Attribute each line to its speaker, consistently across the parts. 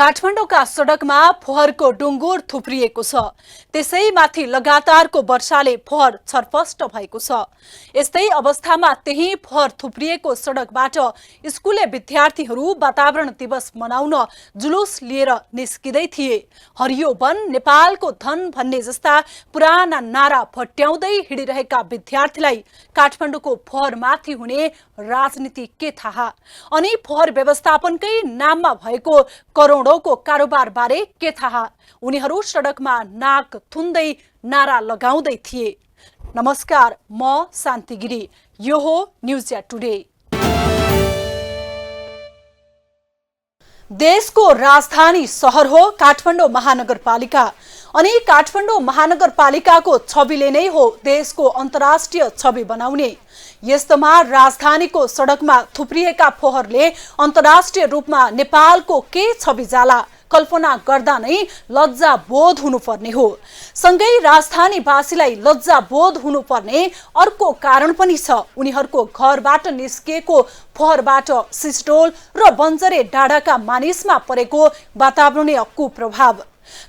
Speaker 1: काठमाडौँका सडकमा फोहोरको डुङ्गुर थुप्रिएको छ। त्यसैमाथि लगातारको वर्षाले फोहोर छरपष्ट भएको छ। यस्तै अवस्थामा त्यही फोहोर थुप्रिएको सडकबाट स्कुले विद्यार्थीहरू वातावरण दिवस मनाउन जुलुस लिएर निस्किँदै थिए। हरियो वन नेपालको धन भन्ने जस्ता पुराना नारा भट्याउँदै हिँडिरहेका विद्यार्थीलाई काठमाडौँको फोहोरमाथि हुने राजनीति के थाहा? अनि फोहोर व्यवस्थापनकै नाममा भएको करोडौंको कारोबार बारे के थाहा? उनीहरू सडकमा नाक थुन्दै नारा लगाउँदै थिए। नमस्कार, म शान्ति गिरी। यो हो न्यूज या टुडे। देशको राजधानी शहर हो काठमाडौँ महानगरपालिका अनि काठमाडौँ महानगरपालिकाको छविले नै हो देशको अन्तर्राष्ट्रिय छवि बनाउने। यस्तोमा राजधानीको सडकमा थुप्रिएका फोहोरले अन्तर्राष्ट्रिय रूपमा नेपालको के छवि जाला कल्पना गर्दा नै लज्जा बोध हुनुपर्ने हो। सँगै राजधानीवासीलाई लज्जा बोध हुनुपर्ने अर्को कारण पनि छ। उनीहरूको घरबाट निस्किएको फोहोरबाट सिस्टोल र बन्जरे डाँडाका मानिसमा परेको वातावरणीय कुप्रभाव।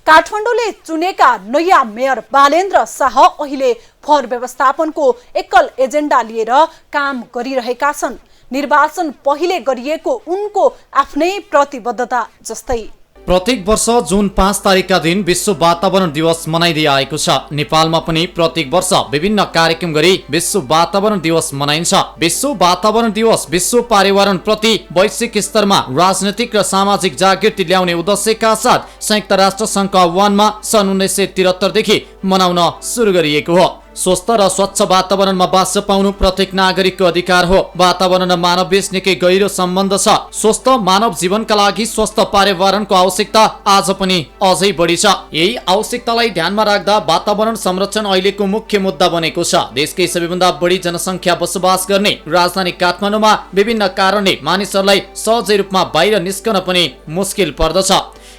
Speaker 1: काठमाडौँले चुनेका नयाँ मेयर बालेन्द्र शाह अहिले फोहोर व्यवस्थापनको एकल एजेन्डा लिएर काम गरिरहेका छन्। निर्वाचन पहिले गरिएको उनको आफ्नै प्रतिबद्धता जस्तै।
Speaker 2: प्रत्येक वर्ष जुन 5 तारिकका दिन विश्व वातावरण दिवस मनाइदै आएको छ। नेपालमा पनि प्रत्येक वर्ष विभिन्न कार्यक्रम गरी विश्व वातावरण दिवस मनाइन्छ। विश्व वातावरण दिवस विश्व पर्यावरण प्रति वैश्विक स्तरमा राजनैतिक र सामाजिक जागृति ल्याउने उद्देश्यका साथ संयुक्त राष्ट्र संघको आह्वानमा सन् 1973 देखि मनाउन सुरु गरिएको हो। स्वस्थ र स्वच्छ वातावरणमा बाँच्न पाउनु प्रत्येक नागरिकको अधिकार हो। वातावरण र मानव बीच निकै गहिरो सम्बन्ध छ। स्वस्थ मानव जीवनका लागि स्वस्थ पर्यावरणको आवश्यकता आज पनि अझै बढी छ। यही आवश्यकतालाई ध्यानमा राख्दा वातावरण संरक्षण अहिलेको मुख्य मुद्दा बनेको छ। देशकै सबैभन्दा बढी जनसङ्ख्या बसोबास गर्ने राजधानी काठमाडौँमा विभिन्न कारणले मानिसहरूलाई सहजै रूपमा बाहिर निस्कन पनि मुस्किल पर्दछ।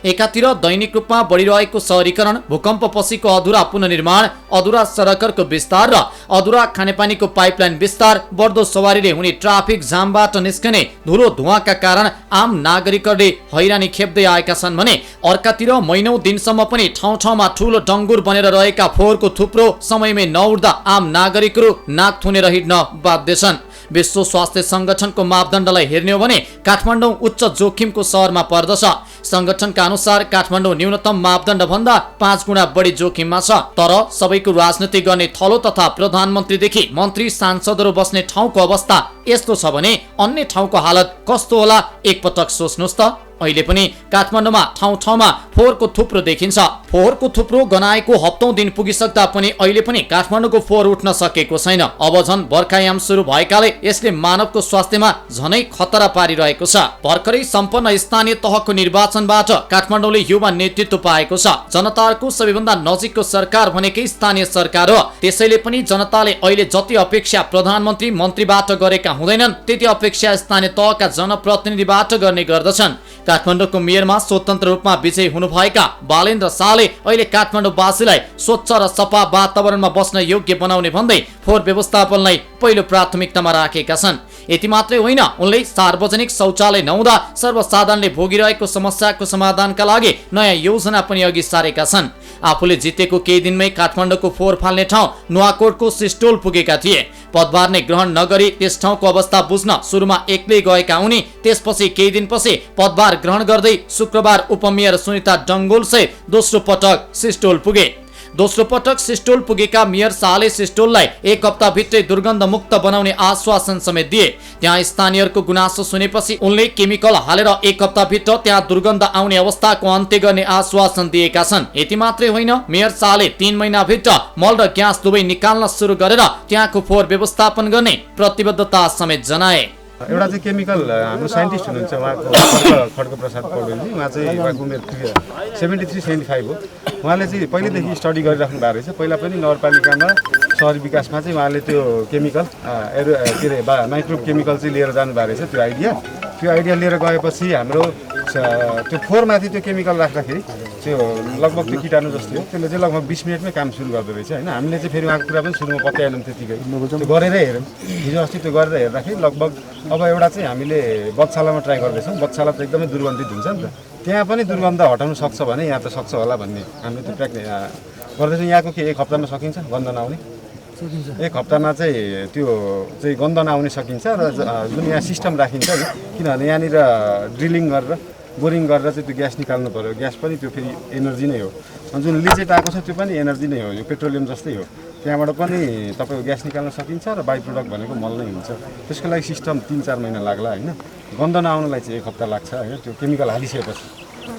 Speaker 2: एकातिर दैनिक रूपमा बढिरहेको शहरीकरण, भूकम्पपछिको अधुरा पुनर्निर्माण, अधुरा सडकहरूको विस्तार र अधुरा खानेपानीको पाइपलाइन विस्तार, बढ्दो सवारीले हुने ट्राफिक जामबाट निस्कने धुलो धुवाका कारण आम नागरिकहरूले हैरानी खेप्दै आएका छन् भने अर्कातिर महिनौं दिनसम्म पनि ठाउँ ठाउँमा ठूलो डङ्गुर बनेर रहेका फोहोरको थुप्रो समयमै नउड्दा आम नागरिकहरू नाक थुनेर हिँड्न बाध्य छन्। विश्व स्वास्थ्य संगठनको मापदण्डलाई हेर्ने हो भने काठमाडौँ उच्च जोखिमको शहरमा पर्दछ। संगठनका अनुसार काठमाडौँ न्यूनतम मापदण्ड भन्दा 5 गुणा बढी जोखिममा छ। तर सबैको राजनीति गर्ने थलो तथा प्रधानमन्त्रीदेखि मन्त्री सांसदहरू बस्ने ठाउँको अवस्था यस्तो छ भने अन्य ठाउँको हालत कस्तो होला एकपटक सोच्नुस् त। अहिले पनि काठमाडौँमा ठाउँ ठाउँमा फोहोरको थुप्रो देखिन्छ। फोहोरको थुप्रो गनाएको हप्तौं दिन पुगिसक्दा पनि अहिले पनि काठमाडौँको फोहोर उठ्न सकेको छैन। अब झन् बर्खायाम सुरु भएकाले यसले मानवको स्वास्थ्यमा झनै खतरा पारिरहेको छ। भर्खरै सम्पन्न स्थानीय तहको निर्वाचनबाट काठमाडौँले युवा नेतृत्व पाएको छ। जनताको सबैभन्दा नजिकको सरकार भनेकै स्थानीय सरकार हो। त्यसैले पनि जनताले अहिले जति अपेक्षा प्रधानमन्त्री मन्त्रीबाट गरेका हुँदैनन् त्यति अपेक्षा स्थानीय तहका जनप्रतिनिधिबाट गर्ने गर्दछन्। काठमाडौँको मेयरमा स्वतन्त्र रूपमा विजयी हुनुभएका बालेन्द्र शाहले अहिले काठमाडौँवासीलाई स्वच्छ र सफा वातावरणमा बस्न योग्य बनाउने भन्दै फोहोर व्यवस्थापनलाई पहिलो प्राथमिकतामा राखेका छन्। यति मात्रै होइन, उनले सार्वजनिक शौचालय नहुँदा सर्वसाधारणले भोगिरहेको समस्याको समाधानका लागि नयाँ योजना पनि अघि सारेका छन्। आफूले जितेको केही दिनमै काठमाडौँको फोहोर फाल्ने ठाउँ नुवाकोटको सिस्टोल पुगेका थिए। पदभार नै ग्रहण नगरी त्यस ठाउँको अवस्था बुझ्न सुरुमा एक्लै गएका उनी त्यसपछि केही दिनपछि पदभार ग्रहण गर्दै शुक्रबार उपमेयर सुनिता डङ्गोलसहित दोस्रो पटक सिस्टोल पुगे। दोस्रो पटक सिस्टोल पुगेका मेयर शाहले सिस्टोललाई 1 हप्ताभित्रै दुर्गन्ध मुक्त बनाउने आश्वासन समेत दिए। त्यहाँ स्थानीयहरूको गुनासो सुनेपछि उनले केमिकल हालेर 1 हप्ताभित्र त्यहाँ दुर्गन्ध आउने अवस्थाको अन्त्य गर्ने आश्वासन दिएका छन्। यति मात्रै होइन, मेयर शाहले 3 महिनाभित्र मल र ग्यास दुवै निकाल्न सुरु गरेर त्यहाँको फोहोर व्यवस्थापन गर्ने प्रतिबद्धता समेत जनाए।
Speaker 3: एउटा चाहिँ केमिकल हाम्रो साइन्टिस्ट हुनुहुन्छ उहाँको खड्ग प्रसाद पौडेलजी। उहाँ चाहिँ उहाँको उमेर 73-75 हो। उहाँले चाहिँ पहिलेदेखि स्टडी गरिराख्नु भएको रहेछ। पहिला पनि नगरपालिकामा शहरी विकासमा चाहिँ उहाँले त्यो केमिकल के अरे माइक्रो केमिकल चाहिँ लिएर जानुभएको रहेछ। त्यो आइडिया त्यो आइडिया लिएर गएपछि हाम्रो त्यो फोहोरमाथि त्यो केमिकल राख्दाखेरि त्यो लगभग त्यो कीटाणु जस्तै हो, त्यसले चाहिँ लगभग 20 मिनटमै काम सुरु गर्दो रहेछ होइन। हामीले चाहिँ फेरि उहाँको कुरा पनि सुरुमा पत्याएनौँ त्यतिकै, त्यो गरेरै हेरौँ। हिजो अस्ति त्यो गरेर हेर्दाखेरि लगभग अब एउटा चाहिँ हामीले बच्चालामा ट्राई गर्दैछौँ। बच्चाला त एकदमै दुर्गन्धित हुन्छ नि त, त्यहाँ पनि दुर्गन्ध हटाउन सक्छ भने यहाँ त सक्छ होला भन्ने हामीले त्यो प्र्याक्टिस गर्दैछौँ। यहाँको के 1 हप्तामा सकिन्छ गन्ध नआउने? 1 हप्तामा चाहिँ त्यो चाहिँ गन्ध नआउने सकिन्छ। र जुन यहाँ सिस्टम राखिन्छ नि, किनभने यहाँनिर ड्रिलिङ गरेर बोरिङ गरेर चाहिँ त्यो ग्यास निकाल्नु पऱ्यो। ग्यास पनि त्यो फेरि एनर्जी नै हो, जुन लिचेट आएको छ त्यो पनि एनर्जी नै हो, यो पेट्रोलियम जस्तै हो। त्यहाँबाट पनि तपाईँको ग्यास निकाल्न सकिन्छ र बाई प्रोडक्ट भनेको मल नै हुन्छ। त्यसको लागि सिस्टम 3-4 महिना लाग्ला होइन। गन्ध नआउनलाई चाहिँ 1 हप्ता लाग्छ होइन। त्यो केमिकल हालिसकेपछि,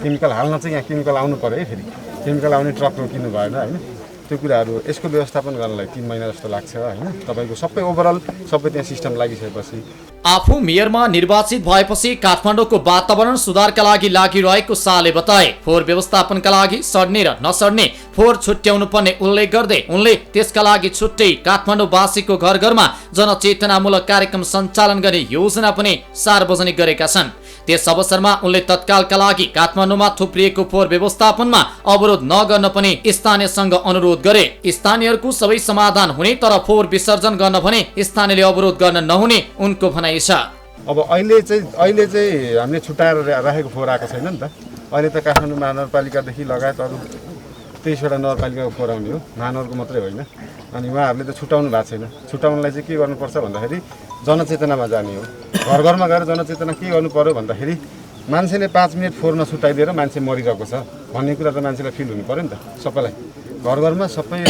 Speaker 3: केमिकल हाल्न चाहिँ यहाँ केमिकल आउनु पऱ्यो है, फेरि केमिकल आउने ट्रक रोकिनु भएन होइन। त्यो कुराहरू यसको व्यवस्थापन गर्नलाई 3 महिना जस्तो लाग्छ होइन। तपाईँको सबै ओभरअल सबै त्यहाँ सिस्टम लागिसकेपछि।
Speaker 2: आफू मेयरमा निर्वाचित भएपछि काठमाडौँको वातावरण सुधारका लागि लागिरहेको शाहले बताए। फोहोर व्यवस्थापनका लागि सड्ने र नसड्ने फोहोर छुट्याउनु पर्ने उल्लेख गर्दै उनले त्यसका लागि छुट्टै काठमाडौँवासीको घर घरमा जनचेतनामूलक कार्यक्रम सञ्चालन गर्ने योजना पनि सार्वजनिक गरेका छन्। त्यस अवसरमा उनले तत्कालका लागि काठमाडौँमा थुप्रिएको फोहोर व्यवस्थापनमा अवरोध नगर्न पनि स्थानीयसँग अनुरोध गरे। स्थानीयहरूको सबै समाधान हुने तर फोहोर विसर्जन गर्न भने स्थानीयले अवरोध गर्न नहुने उनको भनाइ छ।
Speaker 3: अब अहिले चाहिँ हामीले छुट्याएर राखेको फोहोर आएको छैन नि त। अहिले त काठमाडौँ महानगरपालिकादेखि लगायत अरू 23वटा नगरपालिकाको फोहोर आउने हो, महानगरको मात्रै होइन। अनि उहाँहरूले त छुट्याउनु भएको छैन। छुट्याउनलाई चाहिँ के गर्नुपर्छ भन्दाखेरि जनचेतनामा जाने हो। घर घरमा गएर जनचेतना के गर्नु पर्यो भन्दाखेरि मान्छेले 5 मिनट फोहोर नछुट्याइदिएर मान्छे मरिरहेको छ भन्ने कुरा त मान्छेलाई फिल हुनु पर्यो नि त। सबैलाई घर घरमा सबै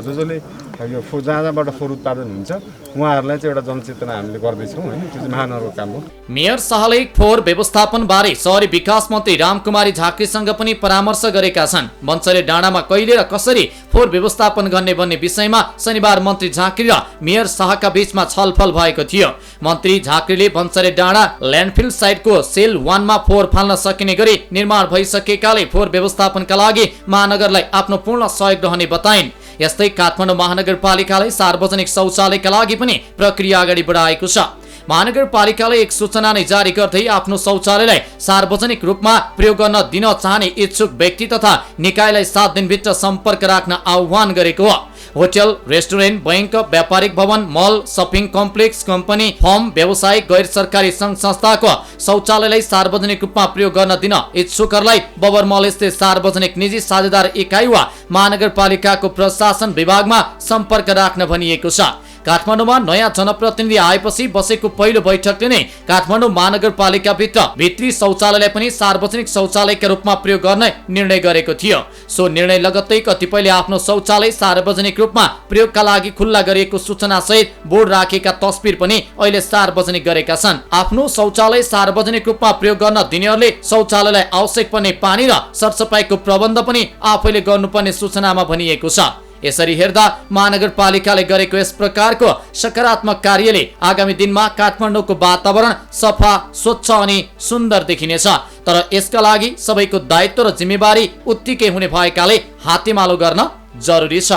Speaker 3: जसले यो जहाँ जहाँबाट फोहोर उत्पादन हुन्छ उहाँहरूलाई चाहिँ एउटा जनचेतना हामीले गर्दैछौँ होइन। त्यो चाहिँ महानगरको काम हो।
Speaker 2: मेयर शाहले फोहोर व्यवस्थापन बारे शहरी विकास मन्त्री रामकुमारी झाँक्रीसँग पनि परामर्श गरेका छन्। बन्चरे डाँडामा कहिले र कसरी फोहोर व्यवस्थापन गर्ने भन्ने विषयमा शनिबार मन्त्री झाँक्री र मेयर शाहका बीचमा छलफल भएको थियो। मन्त्री झाँक्रीले बन्चरे डाँडा ल्यान्डफिल साइटको सेल 1 मा फोहोर फाल्न सकिने गरी निर्माण भइसकेकाले फोहोर व्यवस्थापनका लागि महानगरलाई आफ्नो पूर्ण सहयोग रहने बताइन्। यस्तै काठमाडौँ महानगरपालिकाले सार्वजनिक शौचालयका लागि पनि प्रक्रिया अगाडि बढाएको छ। महानगरपालिकाले एक सूचना नै जारी गर्दै आफ्नो शौचालयलाई सार्वजनिक रूपमा प्रयोग गर्न दिन चाहने इच्छुक व्यक्ति तथा निकायलाई 7 दिनभित्र सम्पर्क राख्न आह्वान गरेको हो। होटल, रेस्टुरेन्ट, बैंक, व्यापारिक भवन, मल, सपिङ कम्प्लेक्स, कम्पनी, फर्म, व्यावसायिक गैर सरकारी सङ्घ संस्थाको शौचालयलाई सार्वजनिक रूपमा प्रयोग गर्न दिन इच्छुकहरूलाई बबरमल स्थित सार्वजनिक निजी साझेदार इकाइ वा महानगरपालिकाको प्रशासन विभागमा सम्पर्क राख्न भनिएको छ। काठमाडौँमा नयाँ जनप्रतिनिधि आएपछि बसेको पहिलो बैठकले नै काठमाडौँ महानगरपालिकाभित्र भित्री शौचालयलाई पनि सार्वजनिक शौचालयका रूपमा प्रयोग गर्ने निर्णय गरेको थियो। सो निर्णय लगत्तै कतिपयले आफ्नो शौचालय सार्वजनिक रूपमा प्रयोगका लागि खुल्ला गरिएको सूचना सहित बोर्ड राखेका तस्बिर पनि अहिले सार्वजनिक गरेका छन्। आफ्नो शौचालय सार्वजनिक रूपमा प्रयोग गर्न दिनेहरूले शौचालयलाई आवश्यक पर्ने पानी र सरसफाइको प्रबन्ध पनि आफैले गर्नुपर्ने सूचनामा भनिएको छ। यसरी हेर्दा महानगरपालिकाले गरेको यस प्रकारको सकारात्मक कार्यले आगामी दिनमा काठमाडौँको वातावरण सफा, स्वच्छ अनि सुन्दर देखिनेछ। तर यसका लागि सबैको दायित्व र जिम्मेवारी उत्तिकै हुने भएकाले हातेमालो गर्न जरुरी छ।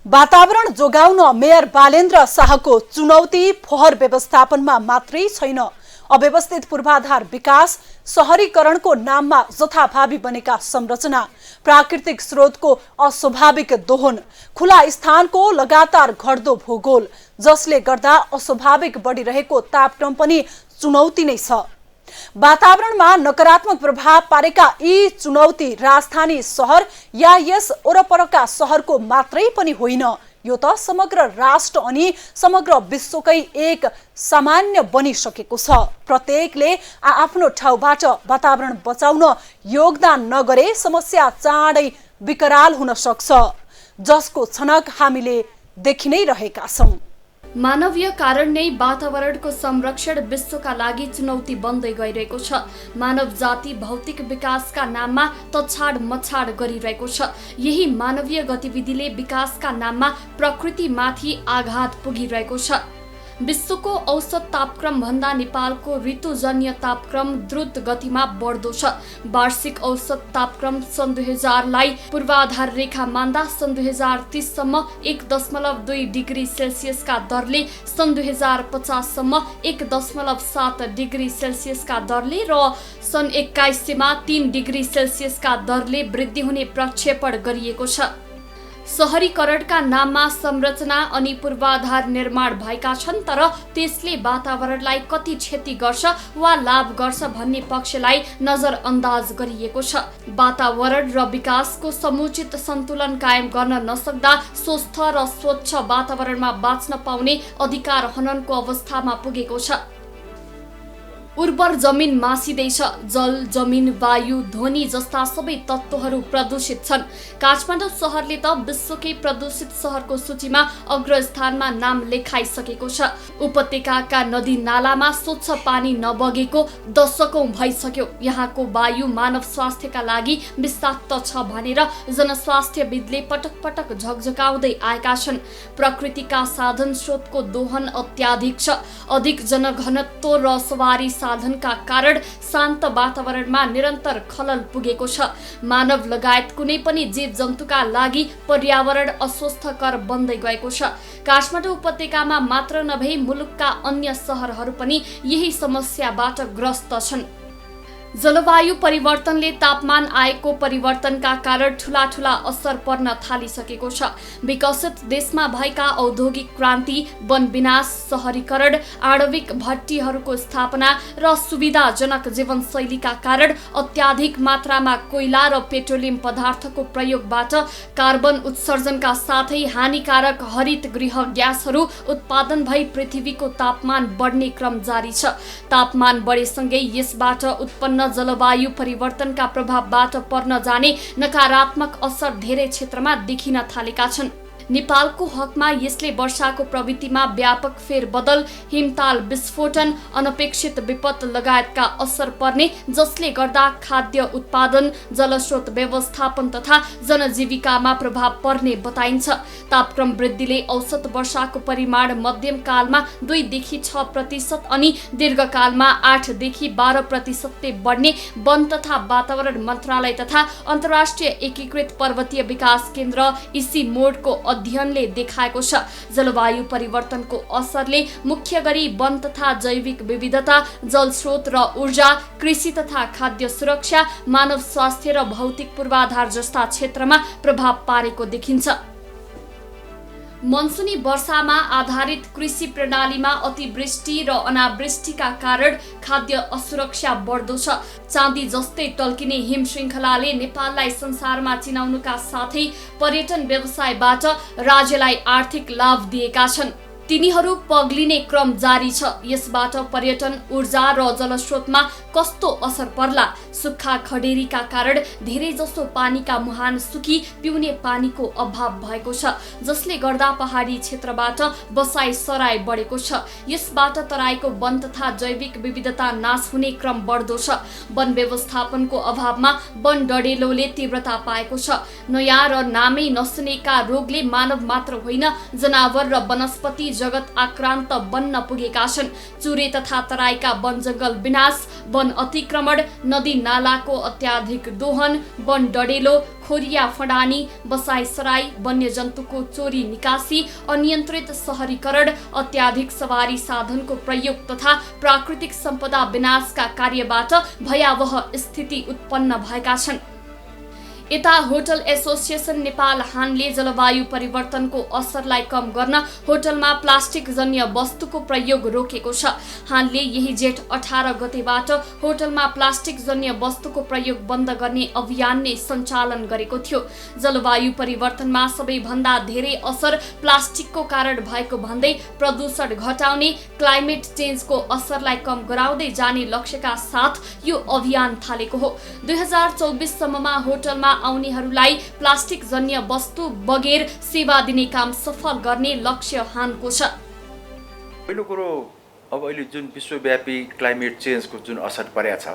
Speaker 1: वातावरण जोगाउन मेयर बालेन्द्र शाहको चुनौती फोहोर व्यवस्थापनमा मात्रै छैन। अव्यवस्थित पूर्वाधार विकास, शहरीकरणको नाममा जथाभावी बनेका संरचना, प्राकृतिक स्रोतको अस्वाभाविक दोहन, खुला स्थानको लगातार घट्दो भूगोल, जसले गर्दा अस्वाभाविक बढिरहेको तापक्रम पनि चुनौती नै छ। वातावरणमा नकारात्मक प्रभाव पारेका यी चुनौती राजधानी सहर या यस वरपरका सहरको मात्रै पनि होइन, यो त समग्र राष्ट्र अनि समग्र विश्वकै एक सामान्य बनिसकेको छ। प्रत्येकले आफ्नो ठाउँबाट वातावरण बचाउन योगदान नगरे समस्या चाँडै विकराल हुन सक्छ, जसको छनक हामीले देखि नै रहेका छौं।
Speaker 4: मानवीय कारण नै वातावरणको संरक्षण विश्वका लागि चुनौती बन्दै गइरहेको छ। मानव जाति भौतिक विकासका नाममा तछाड मछाड गरिरहेको छ। यही मानवीय गतिविधिले विकासका नाममा प्रकृतिमाथि आघात पुगिरहेको छ। विश्वको औसत तापक्रम भन्दा नेपालको ऋतुजन्य तापक्रम द्रुत गतिमा बढ्दो छ। वार्षिक औसत तापक्रम सन् 2000 लाई पूर्वाधार रेखा मान्दा सन् 2030 सम्म 1.2 डिग्री सेल्सियसका दरले, सन् 2050 सम्म 1.7 डिग्री सेल्सियसका दरले र सन् 2100 मा 3 डिग्री सेल्सियसका दरले वृद्धि हुने प्रक्षेपण गरिएको छ। शहरीकरणका नाममा संरचना अनि पूर्वाधार निर्माण भएका छन्, तर त्यसले वातावरणलाई कति क्षति गर्छ वा लाभ गर्छ भन्ने पक्षलाई नजरअन्दाज गरिएको छ। वातावरण र विकासको समुचित सन्तुलन कायम गर्न नसक्दा स्वस्थ र स्वच्छ वातावरणमा बाँच्न पाउने अधिकार हननको अवस्थामा पुगेको छ। उर्वर जमिन मासिँदैछ। जल, जमिन, वायु, ध्वनि जस्ता सबै तत्त्वहरू प्रदूषित छन्। काठमाडौँ शहरले त विश्वकै प्रदूषित शहरको सूचीमा अग्रस्थानमा नाम लेखाइसकेको छ। उपत्यकाका नदी नालामा स्वच्छ पानी नबगेको दशकौं भइसक्यो। यहाँको वायु मानव स्वास्थ्यका लागि विषाक्त छ भनेर जनस्वास्थ्यविदले पटक पटक झकझकाउँदै आएका छन्। प्रकृतिका साधन स्रोतको दोहन अत्याधिक छ। अधिक जनघनत्व र सवारी साधनका कारण शान्त वातावरणमा निरन्तर खलल पुगेको छ। मानव लगायत कुनै पनि जीव जन्तुका लागि पर्यावरण अस्वस्थकर बन्दै गएको छ। काठमाडौँ उपत्यकामा मात्र नभई मुलुकका अन्य शहरहरू पनि यही समस्याबाट ग्रस्त छन्। जलवायु परिवर्तनले तापमान आएको परिवर्तनका कारण ठूला ठूला असर पर्न थालिसकेको छ। विकसित देशमा भएका औद्योगिक क्रान्ति, वन विनाश, शहरीकरण, आणविक भट्टीहरूको स्थापना र सुविधाजनक जीवनशैलीका कारण अत्याधिक मात्रामा कोइला र पेट्रोलियम पदार्थको प्रयोगबाट कार्बन उत्सर्जनका साथै हानिकारक हरित गृह ग्यासहरू उत्पादन भई पृथ्वीको तापमान बढ्ने क्रम जारी छ। तापमान बढेसँगै यसबाट उत्पन्न जलवायु परिवर्तनका प्रभावबाट पर्न जाने नकारात्मक असर धेरै क्षेत्रमा देखिन थालेका छन्। नेपालको हकमा यसले वर्षाको प्रवृत्तिमा व्यापक फेरबदल, हिमताल विस्फोटन, अनपेक्षित विपद लगायतका असर पर्ने, जसले गर्दा खाद्य उत्पादन, जलस्रोत व्यवस्थापन तथा जनजीविकामा प्रभाव पर्ने बताइन्छ। तापक्रम वृद्धिले औसत वर्षाको परिमाण मध्यम कालमा 2 देखि 6% अनि दीर्घकालमा 8 देखि 12% बढ्ने वन तथा वातावरण मन्त्रालय तथा अन्तर्राष्ट्रिय एकीकृत पर्वतीय विकास केन्द्र इसीमोडको अध्ययनले देखाएको छ। जलवायु परिवर्तनको असरले मुख्य गरी वन तथा जैविक विविधता, जलस्रोत र ऊर्जा, कृषि तथा खाद्य सुरक्षा, मानव स्वास्थ्य र भौतिक पूर्वाधार जस्ता क्षेत्रमा प्रभाव पारेको देखिन्छ। मनसुनी वर्षामा आधारित कृषि प्रणालीमा अतिवृष्टि र अनावृष्टिका कारण खाद्य असुरक्षा बढ्दो छ। चाँदी जस्तै टल्किने हिम श्रृङ्खलाले नेपाललाई संसारमा चिनाउनुका साथै पर्यटन व्यवसायबाट राज्यलाई आर्थिक लाभ दिएका छन्। तिनीहरू पग्लिने क्रम जारी छ। यसबाट पर्यटन, ऊर्जा र जलस्रोतमा कस्तो असर पर्ला? सुक्खा खडेरीका कारण धेरै जसो पानीका मुहान सुकी पिउने पानीको अभाव भएको छ, जसले गर्दा पहाडी क्षेत्रबाट बसाई सराई बढेको छ। यसबाट तराईको वन तथा जैविक विविधता नाश हुने क्रम बढ्दो छ। वन व्यवस्थापनको अभावमा वन डढेलोले तीव्रता पाएको छ। नयाँ र नामै नसुनेका रोगले मानव मात्र होइन, जनावर र वनस्पति जगत आक्रान्त बन्न पुगेका छन्। चुरे तथा तराईका वन जंगल विनाश, वन अतिक्रमण, नदी नालाको अत्याधिक दोहन, वन डढेलो, खोरिया फडानी, बसाई सराई, वन्यजन्तुको चोरी निकासी, अनियन्त्रित शहरीकरण, अत्याधिक सवारी साधनको प्रयोग तथा प्राकृतिक सम्पदा विनाशका कार्यबाट भयावह स्थिति उत्पन्न भएका छन्। यता होटल एसोसिएसन नेपाल हानले जलवायु परिवर्तनको असरलाई कम गर्न होटलमा प्लास्टिक जन्य वस्तुको प्रयोग रोकेको छ। हानले यही जेठ 18 गतेबाट होटलमा प्लास्टिक जन्य वस्तुको प्रयोग बन्द गर्ने अभियान नै सञ्चालन गरेको थियो। जलवायु परिवर्तनमा सबैभन्दा धेरै असर प्लास्टिकको कारण भएको भन्दै प्रदूषण घटाउने, क्लाइमेट चेन्जको असरलाई कम गराउँदै जाने लक्ष्यका साथ यो अभियान थालेको हो। 2024 सम्ममा होटलमा आउनेहरूलाई प्लास्टिक जन्य वस्तु बगैर सेवा दिने काम सफल गर्ने लक्ष्य हानको छ।
Speaker 5: पहिलो कुरो, अब अहिले जुन विश्वव्यापी क्लाइमेट चेन्जको जुन असर परेको छ,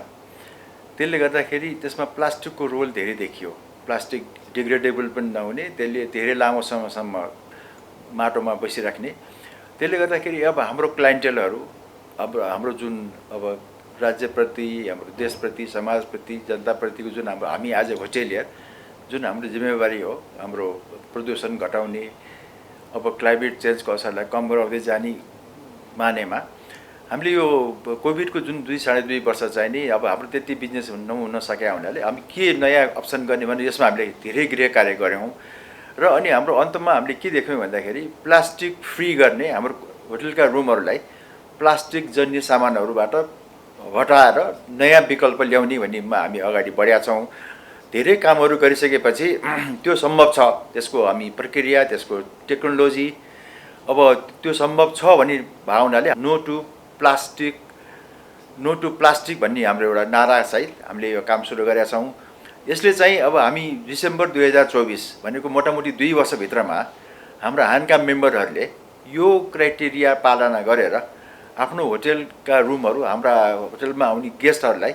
Speaker 5: त्यसले गर्दाखेरि त्यसमा प्लास्टिकको रोल धेरै देखियो। प्लास्टिक डिग्रेडेबल पनि नहुने, त्यसले धेरै लामो समयसम्म माटोमा बसिराख्ने, त्यसले गर्दाखेरि अब हाम्रो क्लाइन्टेलहरू अब हाम्रो जुन अब राज्यप्रति हाम्रो देशप्रति समाजप्रति जनताप्रतिको जुन हामी आज होटेलियर जुन हाम्रो जिम्मेवारी हो हाम्रो प्रदूषण घटाउने अब क्लाइमेट चेन्जको असरलाई कम गराउँदै जाने मानेमा हामीले यो कोभिडको जुन 2.5 वर्ष चाहिँ नि अब हाम्रो त्यति बिजनेस हुन सकेका हुनाले हामी के नयाँ अप्सन गर्ने भने यसमा हामीले धेरै गृह कार्य गऱ्यौँ र अनि हाम्रो अन्तमा हामीले के देख्यौँ भन्दाखेरि प्लास्टिक फ्री गर्ने हाम्रो होटलका रुमहरूलाई प्लास्टिक जन्य सामानहरूबाट हटाएर नयाँ विकल्प ल्याउने भन्नेमा हामी अगाडि बढेका छौँ। धेरै कामहरू गरिसकेपछि त्यो सम्भव छ, त्यसको हामी प्रक्रिया त्यसको टेक्नोलोजी अब त्यो सम्भव छ भन्ने भावनाले नो टु प्लास्टिक भन्ने हाम्रो एउटा नारासहित हामीले यो काम सुरु गरेका छौँ। यसले चाहिँ अब हामी डिसेम्बर 2024 भनेको मोटामोटी 2 वर्षभित्रमा हाम्रा हानका मेम्बरहरूले यो क्राइटेरिया पालना गरेर आफ्नो होटेलका रुमहरू हाम्रा होटेलमा आउने गेस्टहरूलाई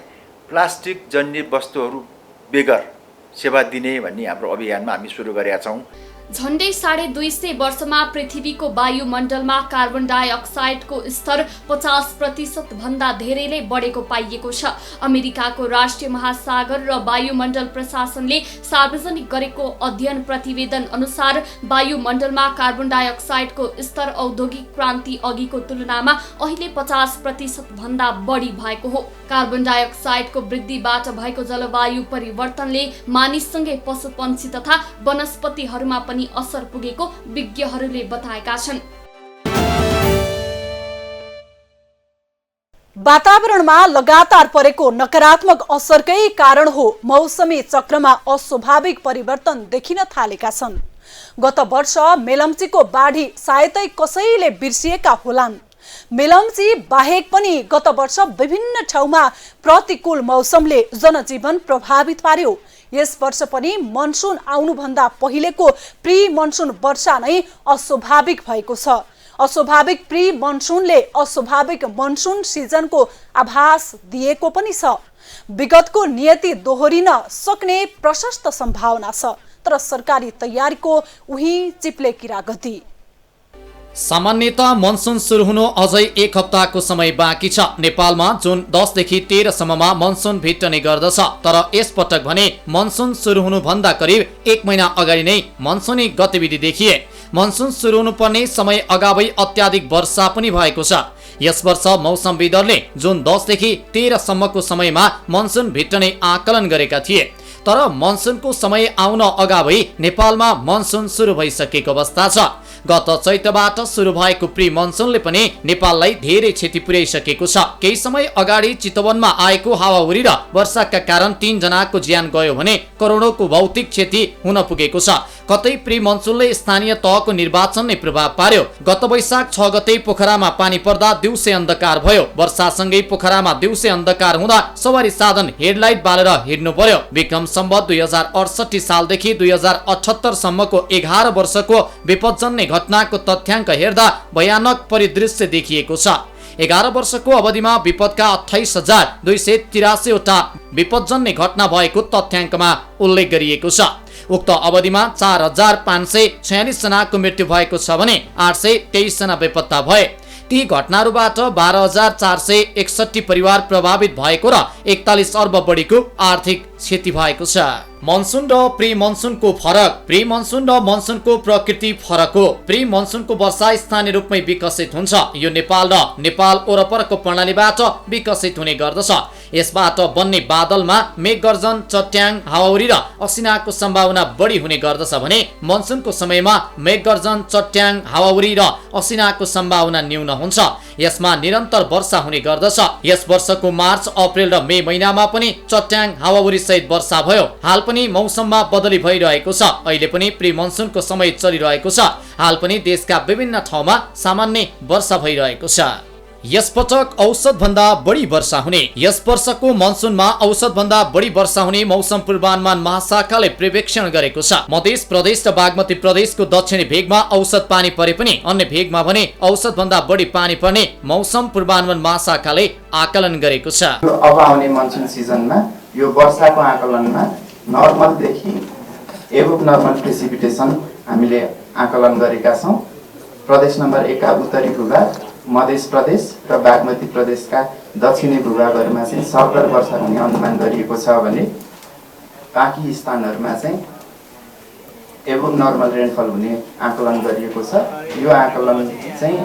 Speaker 5: प्लास्टिक जन्य वस्तुहरू बेगर सेवा दिने भन्ने हाम्रो अभियानमा हामी सुरु गरेका छौँ।
Speaker 4: झन्डै 250 वर्षमा पृथ्वीको वायुमण्डलमा कार्बन डाइअक्साइडको स्तर 50% भन्दा धेरैले बढेको पाइएको छ। अमेरिकाको राष्ट्रिय महासागर र वायुमण्डल प्रशासनले सार्वजनिक गरेको अध्ययन प्रतिवेदन अनुसार वायुमण्डलमा कार्बन डाइअक्साइडको स्तर औद्योगिक क्रान्ति अघिको तुलनामा अहिले 50% भन्दा बढी भएको हो। कार्बन डाइअक्साइडको वृद्धिबाट भएको जलवायु परिवर्तनले मानिससँगै पशुपक्षी तथा वनस्पतिहरूमा पनि असर पुगेको विज्ञहरूले बताएका छन्।
Speaker 1: वातावरणमा लगातार परेको नकारात्मक असरकै कारण हो मौसमी चक्रमा अस्वाभाविक परिवर्तन देखिन थालेका छन्। गत वर्ष मेलम्चीको बाढी सायदै कसैले बिर्सिएका होलान्। मेलम्ची बाहेक पनि गत वर्ष विभिन्न ठाउँमा प्रतिकूल मौसमले जनजीवन प्रभावित पार्यो। यस वर्ष पनि मनसुन आउनुभन्दा पहिलेको प्री मनसुन वर्षा नै अस्वाभाविक भएको छ। अस्वाभाविक प्री मनसुनले अस्वाभाविक मनसुन सिजनको आभास दिएको पनि छ। विगतको नियति दोहोरिन सक्ने प्रशस्त सम्भावना छ, तर सरकारी तयारीको उही चिप्ले किरा गति।
Speaker 2: सामान्यतः मनसुन सुरु हुनु अझै 1 हप्ताको समय बाँकी छ। नेपालमा जुन 10 देखि 13 सम्ममा मनसुन भिट्ने गर्दछ, तर यस पटक भने मनसुन सुरु हुनुभन्दा करिब 1 महिना अगाडि नै मनसुनी गतिविधि देखिए। मनसुन सुरु हुनुपर्ने समय अगावै अत्याधिक वर्षा पनि भएको छ। यस वर्ष मौसमविदहरूले जुन 10 देखि 13 सम्मको समयमा मनसुन भिट्ने आकलन गरेका थिए, तर मनसुनको समय आउन अगावै नेपालमा मनसुन सुरु भइसकेको अवस्था छ। गत चैतबाट सुरु भएको प्री मनसुनले पनि नेपाललाई धेरै क्षति पुर्याइसकेको छ। केही समय अगाडि चितवनमा आएको हावाहुरी र वर्षाका कारण 3 जनाको ज्यान गयो भने करोडौंको भौतिक क्षति हुन पुगेको छ। कतै प्री मनसुनले स्थानीय तहको निर्वाचन नै प्रभाव पार्यो। गत वैशाख 6 गते पोखरामा पानी पर्दा दिउँसै अन्धकार भयो। वर्षासँगै पोखरामा दिउँसै अन्धकार हुँदा सवारी साधन हेडलाइट बालेर हिँड्नु पर्यो। विक्रम सम्वत 2068 सालदेखि 2078 सम्मको 11 वर्षको विपदजन्य घटनाको तथ्याङ्क हेर्दा भयानक परिदृश्य देखिएको छ। 11 वर्षको अवधिमा विपदका 28,283 वटा विपदजन्य घटना भएको तथ्याङ्कमा उल्लेख गरिएको छ। उक्त अवधिमा 4,546 जनाको मृत्यु भएको छ भने 823 जना बेपत्ता भए। ती घटनाहरूबाट 12,461 परिवार प्रभावित भएको र 41 अर्ब बढीको आर्थिक क्षति भएको छ। मनसुन र प्री मनसुनको फरक। प्री मनसुन र मनसुनको प्रकृति फरक हो। प्री मनसुनको वर्षा स्थानीय रूपमै विकसित हुन्छ। यो नेपाल र नेपाल वरपरको प्रणालीबाट विकसित हुने गर्दछ। यसबाट बन्ने बादलमा मेघगर्जन, चट्याङ, हावाहुरी र असिनाको सम्भावना बढी हुने गर्दछ भने मनसुनको समयमा मेघगर्जन, चट्याङ, हावाहुरी र असिनाको सम्भावना न्यून हुन्छ। यसमा निरन्तर वर्षा हुने गर्दछ। यस वर्षको मार्च, अप्रिल र मे महिनामा पनि चट्याङ, हावाहुरी सहित वर्षा भयो। हाल पनि मौसममा बदली भइरहेको छ। अहिले पनि प्री मनसुनको समय चलिरहेको छ। हाल पनि देशका विभिन्न ठाउँमा सामान्य वर्षा भइरहेको छ। यस पटक औसत भन्दा बढी वर्षा हुने। यस वर्षको मनसुनमा औसत भन्दा बढी वर्षा हुने मौसम पूर्वानुमान महाशाखाले प्रेक्षण गरेको छ। मध्य प्रदेश र बागमती प्रदेशको दक्षिणी भेगमा औसत पानी परे पनि अन्य भेगमा भने औसत भन्दा बढी पानी पर्ने मौसम पूर्वानुमान महाशाखाले आकलन गरेको छ।
Speaker 6: अब आउने मनसुन सिजनमा यो वर्षाको आकलनमा नर्मलदेखि एबोभ नर्मल प्रेसिपिटेसन हामीले आकलन गरेका छौँ। प्रदेश नम्बर 1 का उत्तरी भूभाग, मध्य प्रदेश र बागमती प्रदेशका दक्षिणी भूभागहरूमा चाहिँ सरदर वर्षा हुने अनुमान गरिएको छ भने बाँकी स्थानहरूमा चाहिँ एबोभ नर्मल रेनफल हुने आकलन गरिएको छ। यो आकलन चाहिँ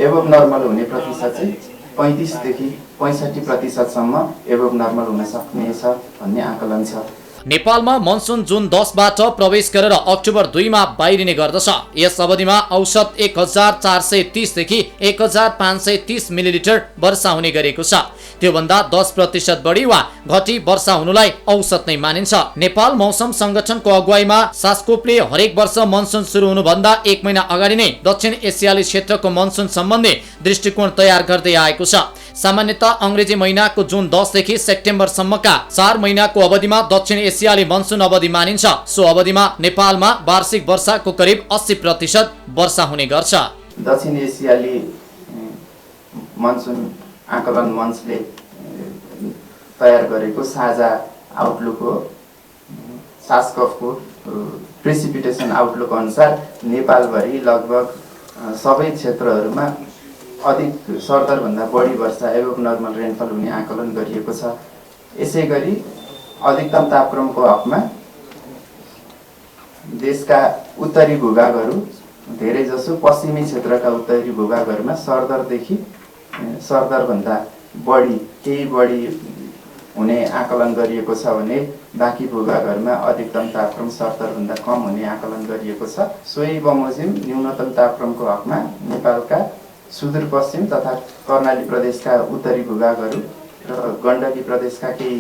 Speaker 6: एबोभ नर्मल हुने प्रतिशत चाहिँ 35 देखि 65% एबोभ नर्मल हुन सक्नेछ भन्ने आकलन छ।
Speaker 2: नेपालमा मनसुन जुन 10 बाट प्रवेश गरेर अक्टोबर 2 मा बाहिरिने गर्दछ। यस अवधिमा औसत 1430 देखि 1530 मिलिलिटर वर्षा हुने गरेको छ। त्योभन्दा 10% बढी वा घटी वर्षा हुनुलाई औसत नै मानिन्छ। नेपाल मौसम संगठनको अगुवाईमा सास्कोपले हरेक वर्ष मनसुन सुरु हुनुभन्दा 1 महिना अगाडि नै दक्षिण एसियाली क्षेत्रको मनसुन सम्बन्धी दृष्टिकोण तयार गर्दै आएको छ। सामान्यतः अंग्रेजी महिनाको जुन 10 देखि सेप्टेम्बर सम्मका 4 महिनाको अवधिमा दक्षिण एसियाली मनसुन अवधि मानिन्छ। सो अवधिमा नेपालमा वार्षिक वर्षाको करिब 80% वर्षा हुने गर्छ।
Speaker 6: दक्षिण एसियाली मनसुन आकलन मञ्चले तयार गरेको साझा आउटलुक हो। सास्कफको प्रेसिपिटेसन आउटलुक अनुसार नेपालभरि लगभग सबै क्षेत्रहरूमा अधिक सरदरभन्दा बढी वर्षा एबोभ नर्मल रेनफल हुने आकलन गरिएको छ। यसै गरी अधिकतम तापक्रमको हकमा देशका उत्तरी भूभागहरू धेरै जसो पश्चिमी क्षेत्रका उत्तरी भूभागहरूमा सरदरभन्दा बढी केही बढी हुने आकलन गरिएको छ भने बाँकी भूभागहरूमा अधिकतम तापक्रम सरदरभन्दा कम हुने आकलन गरिएको छ। सोही बमोजिम न्यूनतम तापक्रमको हकमा नेपालका सुदूरपश्चिम तथा कर्णाली प्रदेशका उत्तरी भूभागहरू र गण्डकी प्रदेशका केही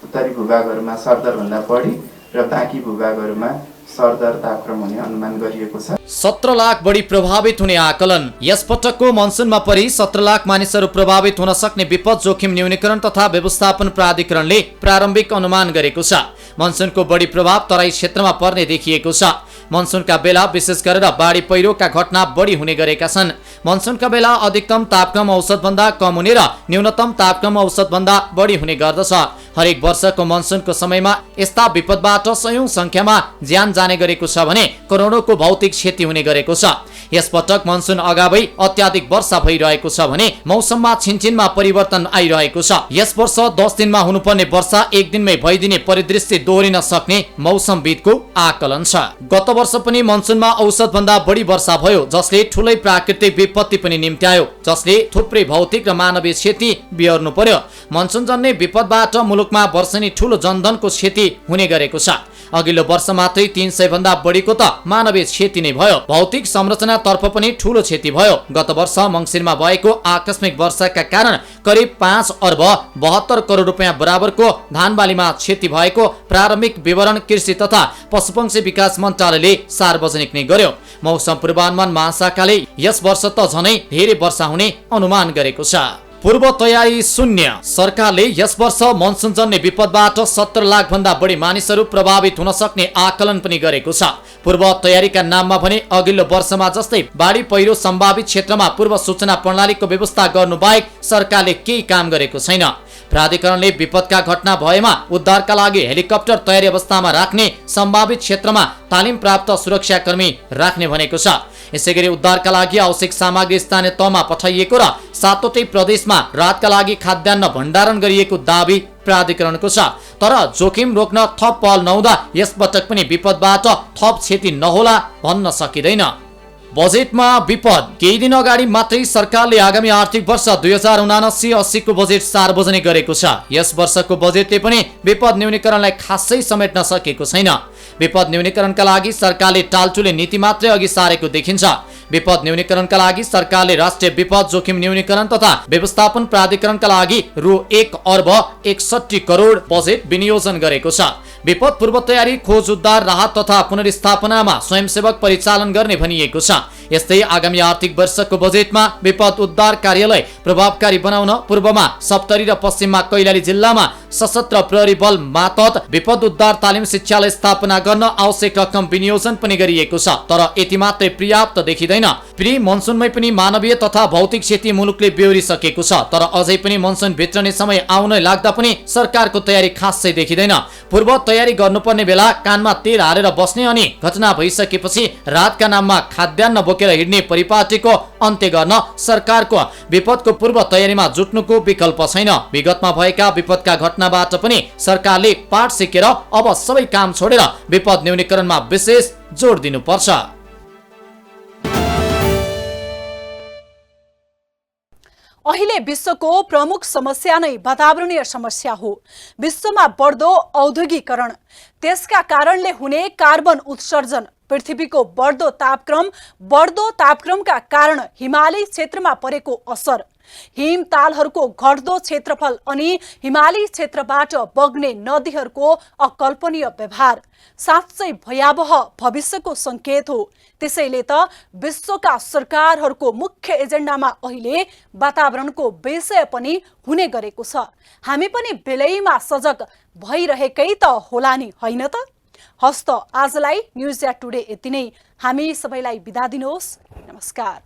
Speaker 6: उत्तरी भूभागहरूमा सरदरभन्दा बढी र बाँकी भूभागहरूमा सरदर तापक्रम हुने अनुमान गरिएको छ।
Speaker 2: 17 लाख बढी प्रभावित हुने आकलन। यस पटकको मनसुनमा परि 17 लाख मानिसहरू प्रभावित हुन सक्ने विपद जोखिम न्यूनीकरण तथा व्यवस्थापन प्राधिकरणले प्रारम्भिक अनुमान गरेको छ। मनसुनको बढी प्रभाव तराई क्षेत्रमा पर्ने देखिएको छ। मनसुनका बेला विशेष गरेर बाढी पहिरोका घटना बढी हुने गरेका छन्। मनसुनका बेला अधिकतम तापक्रम औसतभन्दा कम हुने र न्यूनतम तापक्रम औसतभन्दा बढी हुने गर्दछ। हरेक वर्षको मनसुनको समयमा यस्ता विपदबाट सयौं संख्यामा ज्यान जाने गरेको छ भने करोडौंको भौतिक क्षति हुने गरेको छ। यस पटक मनसुन अगावै अत्याधिक वर्षा भइरहेको छ भने मौसममा छिनछिनमा परिवर्तन आइरहेको छ। यस वर्ष 10 दिनमा हुनुपर्ने वर्षा 1 दिनमै भइदिने परिदृश्य दोहोरिन सक्ने मौसमविदको आकलन छ। गत वर्ष पनि मनसुनमा औसत भन्दा बढी वर्षा भयो, जसले ठूलै प्राकृतिक विपत्ति पनि निम्त्यायो, जसले थुप्रै भौतिक र मानवीय क्षति बिहोर्नु पर्यो। मनसुन जन्ने विपदबाट मुलुकमा वर्षेनी ठूलो जनधनको क्षति हुने गरेको छ। अघिल्लो वर्ष मात्रै 300 भन्दा बढीको त मानवीय क्षति नै भयो। भौतिक संरचना तर्फ पनि ठूलो क्षति भयो। गत वर्ष मंसिरमा भएको आकस्मिक वर्षाका कारण करिब 5 अर्ब 72 करोड रुपैयाँ बराबरको धानबालीमा क्षति भएको प्रारम्भिक विवरण कृषि तथा पशुपक्षी विकास मन्त्रालयले सार्वजनिक नै गर्यो। मौसम पूर्वानुमान महाशाखाले यस वर्ष त झनै धेरै वर्षा हुने अनुमान गरेको छ। पूर्व तयारी शून्य। सरकारले यस वर्ष मनसुन जन्ने विपदबाट 17 लाख भन्दा बढी मानिसहरू प्रभावित हुन सक्ने आकलन पनि गरेको छ। पूर्व तयारीका नाममा भने अघिल्लो वर्षमा जस्तै बाढी पहिरो सम्भावित क्षेत्रमा पूर्व सूचना प्रणालीको व्यवस्था गर्नु बाहेक सरकारले केही काम गरेको छैन। प्राधिकरणले विपदका घटना भएमा उद्धारका लागि हेलिकप्टर तयारी अवस्थामा राख्ने, सम्भावित क्षेत्रमा तालिम प्राप्त सुरक्षाकर्मी राख्ने भनेको छ। यसैगरी उद्धारका लागि आवश्यक सामग्री स्थानीय तहमा पठाइएको र सातवटै प्रदेशमा राहतका लागि खाद्यान्न भण्डारण गरिएको दाबी प्राधिकरणको छ। तर जोखिम रोक्न थप पहल नहुँदा यस पटक पनि विपदबाट थप क्षति नहोला भन्न सकिँदैन। बजेटमा विपद। केही दिन अगाडि मात्रै सरकारले आगामी आर्थिक वर्ष 2079-80 को बजेट सार्वजनिक गरेको छ। यस वर्षको बजेटले पनि विपद न्यूनीकरणलाई खासै समेट्न सकेको छैन। विपद न्यूनीकरणका लागि सरकारले टालटुले नीति मात्रै अघि सारेको देखिन्छ। विपद न्यूनीकरणका लागि सरकारले राष्ट्रिय विपद जोखिम न्यूनीकरण तथा व्यवस्थापन प्राधिकरणका लागि रु 1 अर्ब 61 करोड बजेट विनियोजन गरेको छ। विपद पूर्व तयारी, खोज, उद्धार, राहत तथा पुनर्स्थापनामा स्वयंसेवक परिचालन गर्ने भनिएको छ। यस्तै आगामी आर्थिक वर्षको बजेटमा विपद उद्धार कार्यलाई प्रभावकारी बनाउन पूर्वमा सप्तरी र पश्चिममा कैलाली जिल्लामा सशस्त्र प्रहरी बल मातहत विपद उद्धार तालिम शिक्षालय स्थापना गर्न आवश्यक रकम विनियोजन पनि गरिएको छ। तर यति मात्रै पर्याप्त देखिँदैन। प्री मनसुनमै पनि मानवीय तथा भौतिक क्षति मुलुकले बेहोरिसकेको छ। तर अझै पनि मनसुन भित्रने समय आउन लाग्दा पनि सरकारको तयारी खासै देखिँदैन। पूर्व तयारी गर्नुपर्ने बेला कानमा तेल हालेर बस्ने अनि घटना भइसकेपछि राहतका नाममा खाद्यान्न बोकेर हिँड्ने परिपाटीको अन्त्य गर्न सरकारको विपदको पूर्व तयारीमा जुट्नुको विकल्प छैन। विगतमा भएका विपदका घटनाबाट पनि सरकारले पाठ सिकेर अब सबै काम छोडेर विपद न्यूनीकरणमा विशेष जोड दिनुपर्छ।
Speaker 1: अहिले विश्वको प्रमुख समस्या नै वातावरणीय समस्या हो। विश्वमा बढ्दो औद्योगिकरण, त्यसका कारणले हुने कार्बन उत्सर्जन, पृथ्वीको बढ्दो तापक्रमका कारण हिमाली क्षेत्रमा परेको असर, हिमतालहरूको घट्दो क्षेत्रफल अनि हिमाली क्षेत्रबाट बग्ने नदीहरूको अकल्पनीय व्यवहार साँच्चै भयावह भविष्यको संकेत हो। त्यसैले त विश्वका सरकारहरूको मुख्य एजेन्डामा अहिले वातावरणको विषय पनि हुने गरेको छ। हामी पनि बेलैमा सजग भइरहेकै त होला नि, होइन त? हस् त आजलाई न्युज एट टुडे यति नै। हामी सबैलाई बिदा दिनुहोस्। नमस्कार।